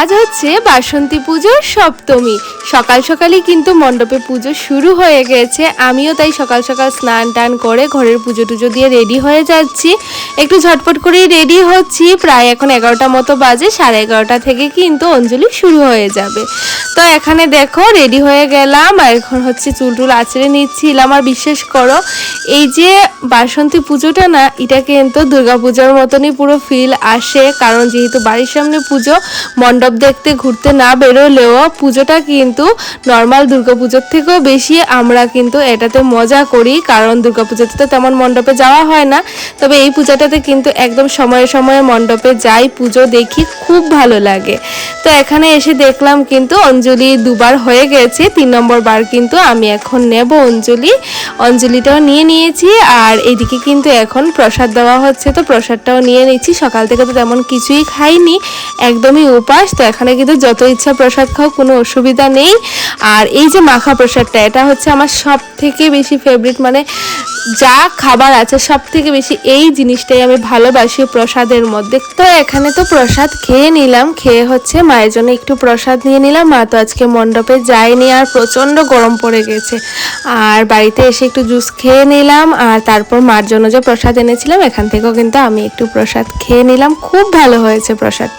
আজ হচ্ছে বাসন্তী পুজোর সপ্তমী। সকাল সকালই কিন্তু মণ্ডপে পুজো শুরু হয়ে গেছে। আমিও তাই সকাল সকাল স্নান টান করে ঘরের পুজো টুজো দিয়ে রেডি হয়ে যাচ্ছি। একটু ঝটপট করেই রেডি হচ্ছি। প্রায় এখন 11টা মতো বাজে, 11:30 থেকে কিন্তু অঞ্জলি শুরু হয়ে যাবে। তো এখানে দেখো রেডি হয়ে গেলাম, আর এখন হচ্ছে চুল টুল আঁচড়ে নিচ্ছিলাম। আর বিশ্বাস করো, এই যে বাসন্তী পুজোটা না, এটা কিন্তু দুর্গাপূজার মতনই পুরো ফিল আসে। কারণ যেহেতু বাড়ির সামনে পুজো, মণ্ডপ দেখতে ঘুরতে না বেরোলেও পুজোটা কিন্তু নর্মাল দুর্গাপুজোর থেকেও বেশি আমরা কিন্তু এটাতে মজা করি। কারণ দুর্গাপুজোতে তো তেমন মণ্ডপে যাওয়া হয় না, তবে এই পূজাটাতে কিন্তু একদম সময়ে সময়ে মণ্ডপে যাই, পুজো দেখি, খুব ভালো লাগে। তো এখানে এসে দেখলাম কিন্তু অঞ্জলি দুবার হয়ে গেছে, 3 নম্বর বার কিন্তু আমি এখন নেব অঞ্জলিটাও নিয়ে নিয়েছি। আর এইদিকে কিন্তু এখন প্রসাদ দেওয়া হচ্ছে, তো প্রসাদটাও নিয়ে নিচ্ছি। সকাল থেকে তো তেমন কিছুই খাইনি, একদমই উপাস। তো এখানে কিন্তু যত ইচ্ছা প্রসাদ খাও, কোনো অসুবিধা নেই। আর এই যে মাখা প্রসাদটা, এটা হচ্ছে আমার সব থেকে বেশি ফেভারিট। মানে যা খাবার আছে সব থেকে বেশি এই জিনিসটাই আমি ভালোবাসি প্রসাদের মধ্যে। তো এখানে তো প্রসাদ খেয়ে নিলাম, খেয়ে হচ্ছে মায়ের জন্য একটু প্রসাদ নিয়ে নিলাম। মা তো আজকে মণ্ডপে যায়নি, আর প্রচণ্ড গরম পড়ে গেছে। আর বাড়িতে এসে একটু জুস খেয়ে নিলাম, আর তারপর মার জন্য যে প্রসাদ এনেছিলাম এখান থেকেও কিন্তু আমি একটু প্রসাদ খেয়ে নিলাম। খুব ভালো হয়েছে প্রসাদ।